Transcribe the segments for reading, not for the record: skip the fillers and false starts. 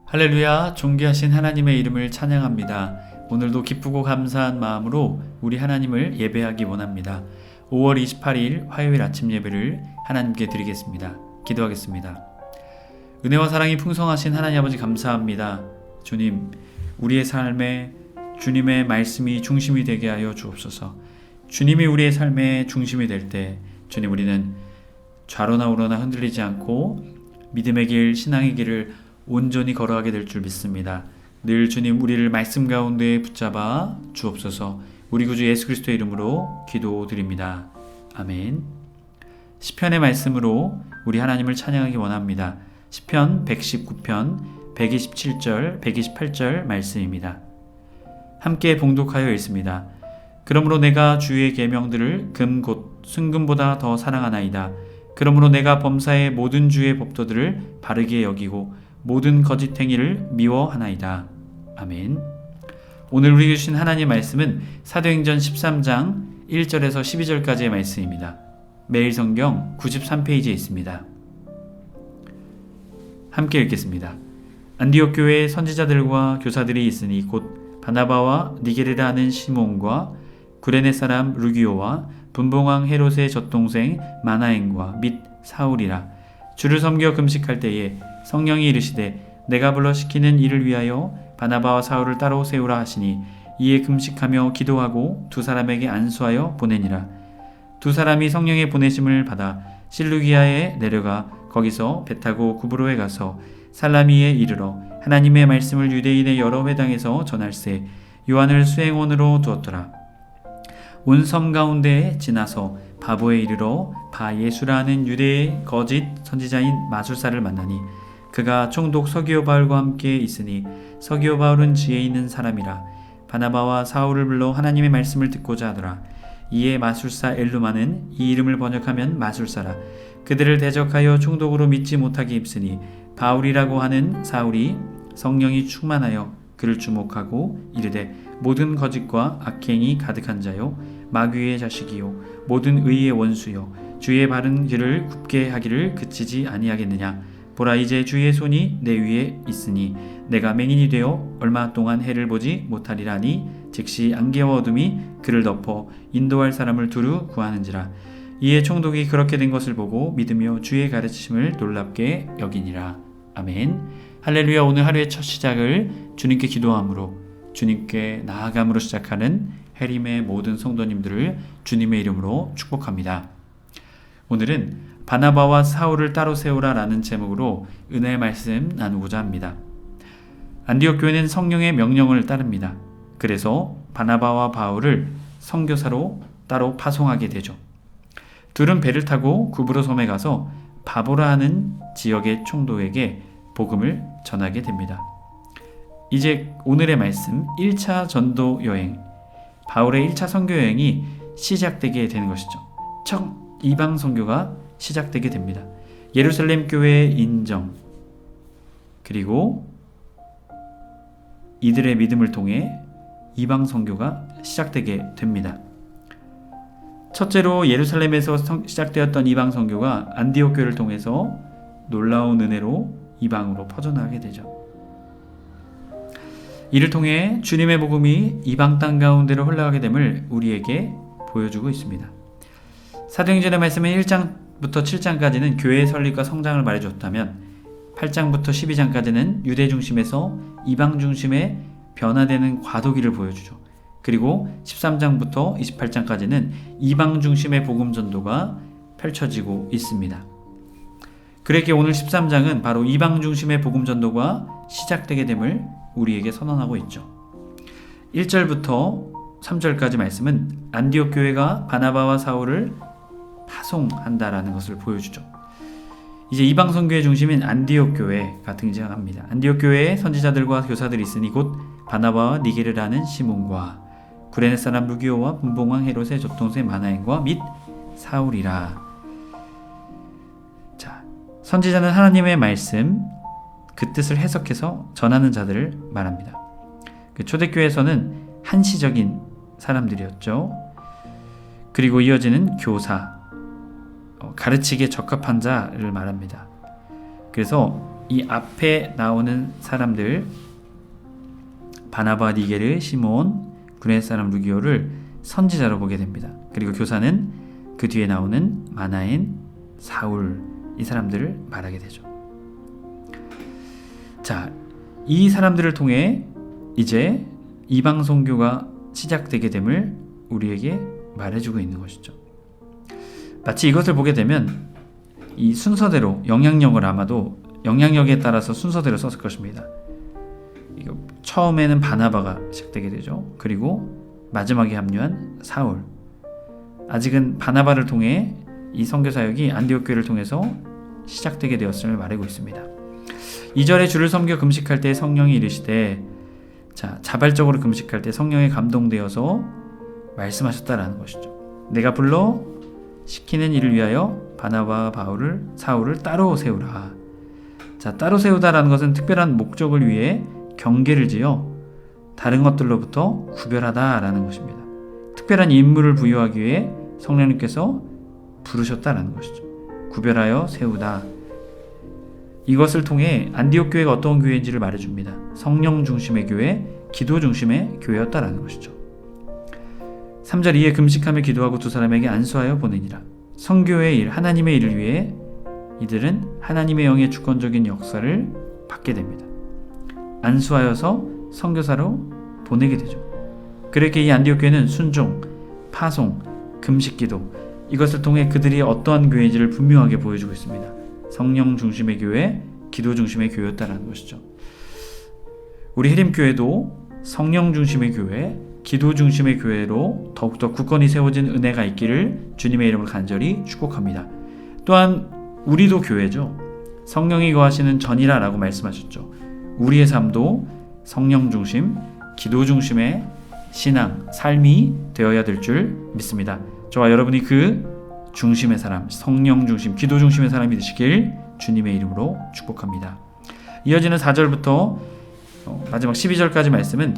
할렐루야, 존귀하신 하나님의 이름을 찬양합니다. 오늘도 기쁘고 감사한 마음으로 우리 하나님을 예배하기 원합니다. 5월 28일 화요일 아침 예배를 하나님께 드리겠습니다. 기도하겠습니다. 은혜와 사랑이 풍성하신 하나님 아버지 감사합니다. 주님, 우리의 삶에 주님의 말씀이 중심이 되게 하여 주옵소서. 주님이 우리의 삶의 중심이 될 때 주님, 우리는 좌로나 우로나 흔들리지 않고 믿음의 길, 신앙의 길을 온전히 걸어가게 될 줄 믿습니다. 늘 주님 우리를 말씀 가운데 붙잡아 주옵소서. 우리 구주 예수 그리스도의 이름으로 기도드립니다. 아멘. 시편의 말씀으로 우리 하나님을 찬양하기 원합니다. 시편 119편 127절 128절 말씀입니다. 함께 봉독하여 읽습니다. 그러므로 내가 주의 계명들을 금 곧 순금보다 더 사랑하나이다. 그러므로 내가 범사의 모든 주의 법도들을 바르게 여기고 모든 거짓 행위를 미워하나이다. 아멘. 오늘 우리에게 주신 하나님의 말씀은 사도행전 13장 1절에서 12절까지의 말씀입니다. 매일 성경 93페이지에 있습니다. 함께 읽겠습니다. 안디옥 교회에 선지자들과 교사들이 있으니 곧 바나바와 니게르라 하는 시몬과 구레네 사람 루기오와 분봉왕 헤롯의 젖동생 마나엔과 및 사울이라. 주를 섬겨 금식할 때에 성령이 이르시되 내가 불러 시키는 일을 위하여 바나바와 사울을 따로 세우라 하시니 이에 금식하며 기도하고 두 사람에게 안수하여 보내니라. 두 사람이 성령의 보내심을 받아 실루기아에 내려가 거기서 배 타고 구브로에 가서 살라미에 이르러 하나님의 말씀을 유대인의 여러 회당에서 전할세 요한을 수행원으로 두었더라. 온 섬 가운데에 지나서 바보에 이르러 바예수라는 유대의 거짓 선지자인 마술사를 만나니 그가 총독 서기오 바울과 함께 있으니 서기오 바울은 지혜 있는 사람이라. 바나바와 사울을 불러 하나님의 말씀을 듣고자 하더라. 이에 마술사 엘루마는 이 이름을 번역하면 마술사라. 그들을 대적하여 총독으로 믿지 못하게 입으니 바울이라고 하는 사울이 성령이 충만하여 그를 주목하고 이르되 모든 거짓과 악행이 가득한 자요 마귀의 자식이요 모든 의의 원수요 주의 바른 길을 굽게 하기를 그치지 아니하겠느냐. 보라, 이제 주의 손이 내 위에 있으니 내가 맹인이 되어 얼마 동안 해를 보지 못하리라니 즉시 안개와 어둠이 그를 덮어 인도할 사람을 두루 구하는지라. 이에 총독이 그렇게 된 것을 보고 믿으며 주의 가르치심을 놀랍게 여기니라. 아멘. 할렐루야. 오늘 하루의 첫 시작을 주님께 기도함으로 주님께 나아감으로 시작하는 해림의 모든 성도님들을 주님의 이름으로 축복합니다. 오늘은 바나바와 사울을 따로 세우라 라는 제목으로 은혜의 말씀 나누고자 합니다. 안디옥 교회는 성령의 명령을 따릅니다. 그래서 바나바와 바울을 선교사로 따로 파송하게 되죠. 둘은 배를 타고 구브로 섬에 가서 바보라 하는 지역의 총독에게 복음을 전하게 됩니다. 이제 오늘의 말씀 1차 전도 여행, 바울의 1차 선교 여행이 시작되게 되는 것이죠. 첫 이방 선교가 시작되게 됩니다. 예루살렘 교회의 인정, 그리고 이들의 믿음을 통해 이방 선교가 시작되게 됩니다. 첫째로 예루살렘에서 시작되었던 이방 선교가 안디옥 교회를 통해서 놀라운 은혜로 이방으로 퍼져나가게 되죠. 이를 통해 주님의 복음이 이방 땅 가운데로 흘러가게 됨을 우리에게 보여주고 있습니다. 사도행전의 말씀은 1장부터 7장까지는 교회의 설립과 성장을 말해줬다면 8장부터 12장까지는 유대 중심에서 이방 중심의 변화되는 과도기를 보여주죠. 그리고 13장부터 28장까지는 이방 중심의 복음 전도가 펼쳐지고 있습니다. 그렇게 오늘 13장은 바로 이방 중심의 복음 전도가 시작되게 됨을 우리에게 선언하고 있죠. 1절부터 3절까지 말씀은 안디옥 교회가 바나바와 사울을 파송한다라는 것을 보여주죠. 이제 이방 선교의 중심인 안디옥 교회가 등장합니다. 안디옥 교회에 선지자들과 교사들이 있으니 곧 바나바와 니게르라는 시몬과 구레네 사람 루기오와 분봉왕 헤롯의 젖동생 마나엔과 및 사울이라. 자, 선지자는 하나님의 말씀 그 뜻을 해석해서 전하는 자들을 말합니다. 그 초대교회에서는 한시적인 사람들이었죠. 그리고 이어지는 교사, 가르치기에 적합한 자를 말합니다. 그래서 이 앞에 나오는 사람들 바나바, 니게르, 시몬, 구레네 사람 루기오를 선지자로 보게 됩니다. 그리고 교사는 그 뒤에 나오는 마나엔, 사울, 이 사람들을 말하게 되죠. 자, 이 사람들을 통해 이제 이방 선교가 시작되게 됨을 우리에게 말해주고 있는 것이죠. 마치 이것을 보게 되면 이 순서대로 영향력을 아마도 영향력에 따라서 순서대로 썼을 것입니다. 처음에는 바나바가 시작되게 되죠. 그리고 마지막에 합류한 사울. 아직은 바나바를 통해 이 선교 사역이 안디옥 교회를 통해서 시작되게 되었음을 말하고 있습니다. 2절에 주를 섬겨 금식할 때 성령이 이르시되, 자, 자발적으로 금식할 때 성령에 감동되어서 말씀하셨다라는 것이죠. 내가 불러 시키는 일을 위하여 바나바와 사울을 따로 세우라. 자, 따로 세우다라는 것은 특별한 목적을 위해 경계를 지어 다른 것들로부터 구별하다라는 것입니다. 특별한 임무를 부여하기 위해 성령님께서 부르셨다라는 것이죠. 구별하여 세우다. 이것을 통해 안디옥 교회가 어떤 교회인지를 말해줍니다. 성령 중심의 교회, 기도 중심의 교회였다라는 것이죠. 3절 이에 금식하며 기도하고 두 사람에게 안수하여 보내니라. 선교의 일, 하나님의 일을 위해 이들은 하나님의 영의 주권적인 역사를 받게 됩니다. 안수하여서 선교사로 보내게 되죠. 그렇게 이 안디옥 교회는 순종, 파송, 금식기도, 이것을 통해 그들이 어떠한 교회인지를 분명하게 보여주고 있습니다. 성령 중심의 교회, 기도 중심의 교회였다라는 것이죠. 우리 해림교회도 성령 중심의 교회, 기도 중심의 교회로 더욱더 굳건히 세워진 은혜가 있기를 주님의 이름으로 간절히 축복합니다. 또한 우리도 교회죠. 성령이 거하시는 전이라 라고 말씀하셨죠. 우리의 삶도 성령 중심, 기도 중심의 신앙, 삶이 되어야 될 줄 믿습니다. 저와 여러분이 그 중심의 사람, 성령 중심, 기도 중심의 사람이 되시길 주님의 이름으로 축복합니다. 이어지는 4절부터 마지막 12절까지 말씀은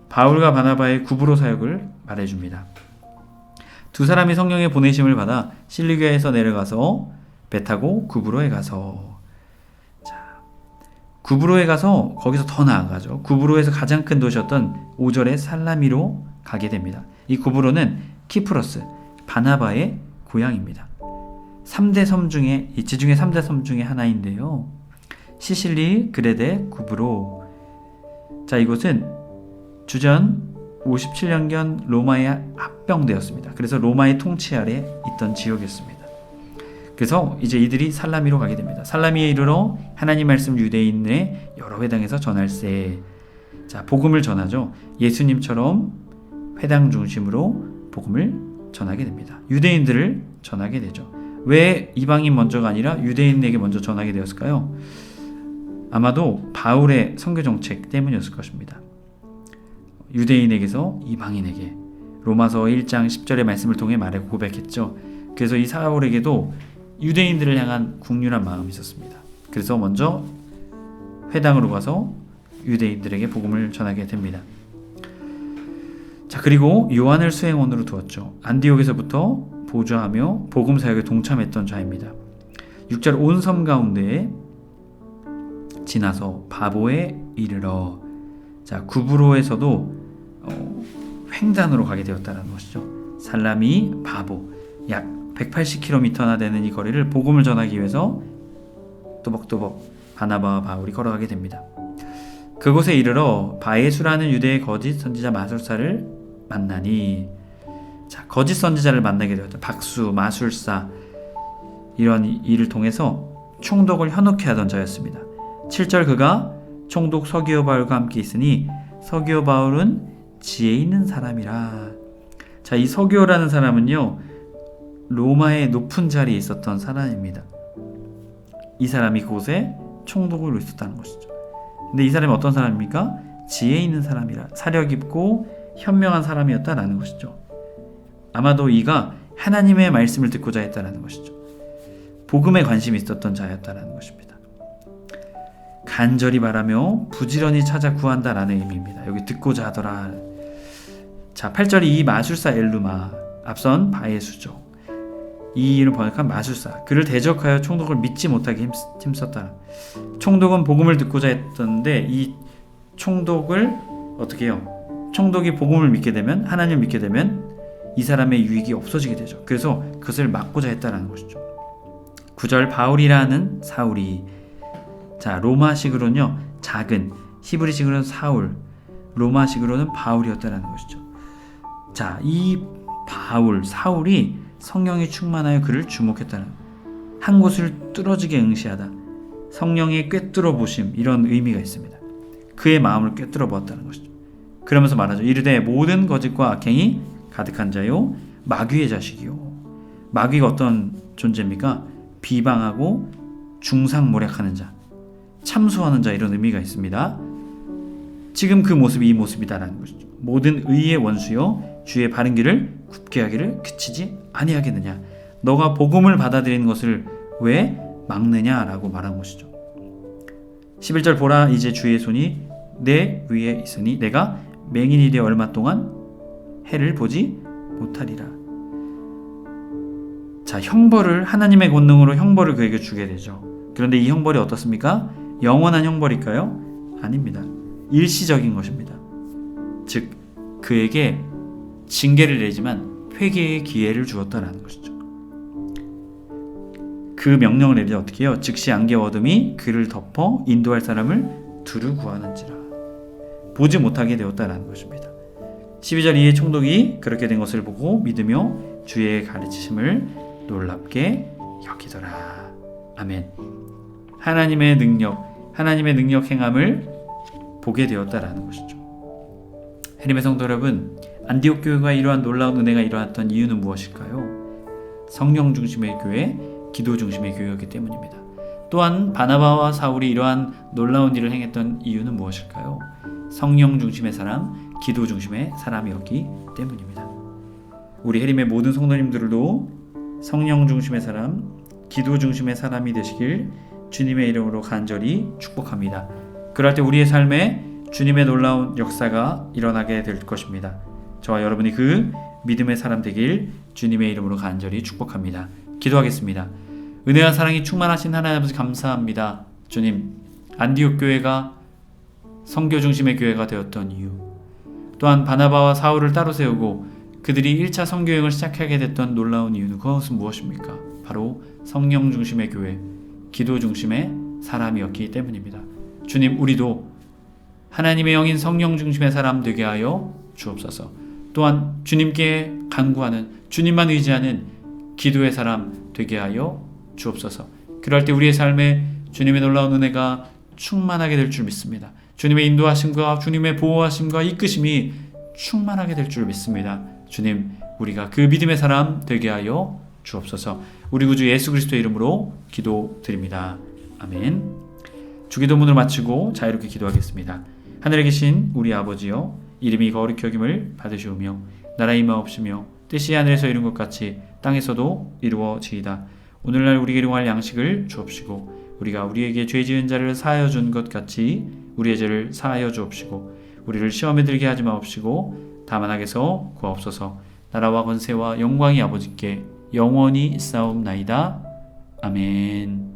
바울과 바나바의 구브로 사역을 말해줍니다. 두 사람이 성령의 보내심을 받아 실리기아에서 내려가서 배 타고 구브로에 가서, 자, 구브로에 가서 거기서 더 나아가죠. 구브로에서 가장 큰 도시였던 5절의 살라미로 가게 됩니다. 이 구브로는 키프로스, 바나바의 고향입니다. 3대 섬 중에, 이 지중해 3대 섬 중에 하나인데요. 시실리, 그레데, 구브로. 자, 이곳은 주전 57년경 로마에 합병되었습니다. 그래서 로마의 통치 아래 있던 지역이었습니다. 그래서 이제 이들이 살라미로 가게 됩니다. 살라미에 이르러 하나님 말씀 유대인의 여러 회당에서 전할세. 자, 복음을 전하죠. 예수님처럼 회당 중심으로 복음을 전하게 됩니다. 유대인들을 전하게 되죠. 왜 이방인 먼저가 아니라 유대인에게 먼저 전하게 되었을까요? 아마도 바울의 선교 정책 때문이었을 것입니다. 유대인에게서 이방인에게, 로마서 1장 10절의 말씀을 통해 말하고 고백했죠. 그래서 이 사울에게도 유대인들을 향한 국률한 마음이 있었습니다. 그래서 먼저 회당으로 가서 유대인들에게 복음을 전하게 됩니다. 자, 그리고 요한을 수행원으로 두었죠. 안디옥에서부터 보좌하며 복음 사역에 동참했던 자입니다. 6절 온 섬 가운데에 지나서 바보에 이르러, 자, 구브로에서도 횡단으로 가게 되었다는 것이죠. 살라미, 바보, 약 180km나 되는 이 거리를 복음을 전하기 위해서 또벅또벅 바나바와 바울이 걸어가게 됩니다. 그곳에 이르러 바에수라는 유대의 거짓 선지자 마술사를 만나니, 자, 거짓 선지자를 만나게 되었다. 박수, 마술사, 이런 일을 통해서 총독을 현혹해 하던 자였습니다. 7절 그가 총독 서기오 바울과 함께 있으니 서기오 바울은 지혜 있는 사람이라. 자, 이 서기오라는 사람은요, 로마의 높은 자리에 있었던 사람입니다. 이 사람이 그곳에 총독으로 있었다는 것이죠. 근데 이 사람이 어떤 사람입니까? 지혜 있는 사람이라, 사려 깊고 현명한 사람이었다라는 것이죠. 아마도 이가 하나님의 말씀을 듣고자 했다라는 것이죠. 복음에 관심이 있었던 자였다라는 것입니다. 간절히 바라며 부지런히 찾아 구한다라는 의미입니다. 여기 듣고자 하더라. 자, 8절이 이 마술사 엘루마, 앞선 바에수죠. 이 일을 번역한 마술사. 그를 대적하여 총독을 믿지 못하게 힘썼다. 총독은 복음을 듣고자 했었는데 이 총독을 어떻게 해요? 총독이 복음을 믿게 되면, 하나님을 믿게 되면 이 사람의 유익이 없어지게 되죠. 그래서 그것을 막고자 했다는 것이죠. 9절 바울이라는 사울이, 자 로마식으로는요 작은, 히브리식으로는 사울, 로마식으로는 바울이었다는 것이죠. 자, 이 바울, 사울이 성령에 충만하여 그를 주목했다는, 한 곳을 뚫어지게 응시하다, 성령의 꿰뚫어 보심, 이런 의미가 있습니다. 그의 마음을 꿰뚫어 보았다는 것이죠. 그러면서 말하죠. 이르되 모든 거짓과 악행이 가득한 자요 마귀의 자식이요. 마귀가 어떤 존재입니까? 비방하고 중상모략하는 자, 참소하는 자, 이런 의미가 있습니다. 지금 그 모습이 이 모습이다라는 것이죠. 모든 의의 원수요 주의 바른 길을 굽게 하기를 그치지 아니하겠느냐. 너가 복음을 받아들이는 것을 왜 막느냐라고 말한 것이죠. 11절 보라 이제 주의 손이 내 위에 있으니 내가 맹인이 되어 얼마 동안 해를 보지 못하리라. 자, 형벌을, 하나님의 권능으로 형벌을 그에게 주게 되죠. 그런데 이 형벌이 어떻습니까? 영원한 형벌일까요? 아닙니다. 일시적인 것입니다. 즉 그에게 징계를 내지만 회개의 기회를 주었다는 것이죠. 그 명령을 내리자 어떻게 해요? 즉시 안개와 어둠이 그를 덮어 인도할 사람을 두루 구하는지라. 보지 못하게 되었다는 것입니다. 12절 이에 총독이 그렇게 된 것을 보고 믿으며 주의 가르치심을 놀랍게 여기더라. 아멘. 하나님의 능력 행함을 보게 되었다라는 것이죠. 하나님의 성도 여러분, 안디옥 교회가 이러한 놀라운 은혜가 일어났던 이유는 무엇일까요? 성령 중심의 교회, 기도 중심의 교회였기 때문입니다. 또한 바나바와 사울이 이러한 놀라운 일을 행했던 이유는 무엇일까요? 성령 중심의 사람, 기도 중심의 사람이었기 때문입니다. 우리 해림의 모든 성도님들도 성령 중심의 사람, 기도 중심의 사람이 되시길 주님의 이름으로 간절히 축복합니다. 그럴 때 우리의 삶에 주님의 놀라운 역사가 일어나게 될 것입니다. 저와 여러분이 그 믿음의 사람 되길 주님의 이름으로 간절히 축복합니다. 기도하겠습니다. 은혜와 사랑이 충만하신 하나님 아버지 감사합니다. 주님, 안디옥 교회가 선교 중심의 교회가 되었던 이유, 또한 바나바와 사울을 따로 세우고 그들이 1차 선교여행을 시작하게 됐던 놀라운 이유는 그것은 무엇입니까? 바로 성령 중심의 교회, 기도 중심의 사람이었기 때문입니다. 주님, 우리도 하나님의 영인 성령 중심의 사람 되게 하여 주옵소서. 또한 주님께 간구하는, 주님만 의지하는 기도의 사람 되게 하여 주옵소서. 그럴 때 우리의 삶에 주님의 놀라운 은혜가 충만하게 될 줄 믿습니다. 주님의 인도하심과 주님의 보호하심과 이끄심이 충만하게 될 줄 믿습니다. 주님, 우리가 그 믿음의 사람 되게 하여 주옵소서. 우리 구주 예수 그리스도의 이름으로 기도드립니다. 아멘. 주기도문을 마치고 자유롭게 기도하겠습니다. 하늘에 계신 우리 아버지여, 이름이 거룩히 여김을 받으시오며 나라의 임하옵시며 뜻이 하늘에서 이룬 것 같이 땅에서도 이루어지이다. 오늘날 우리에게 일용할 양식을 주옵시고 우리가 우리에게 죄 지은 자를 사하여 준 것 같이 우리의 죄를 사하여 주옵시고 우리를 시험에 들게 하지 마옵시고 다만 악에서 구하옵소서. 나라와 권세와 영광이 아버지께 영원히 있사옵나이다. 아멘.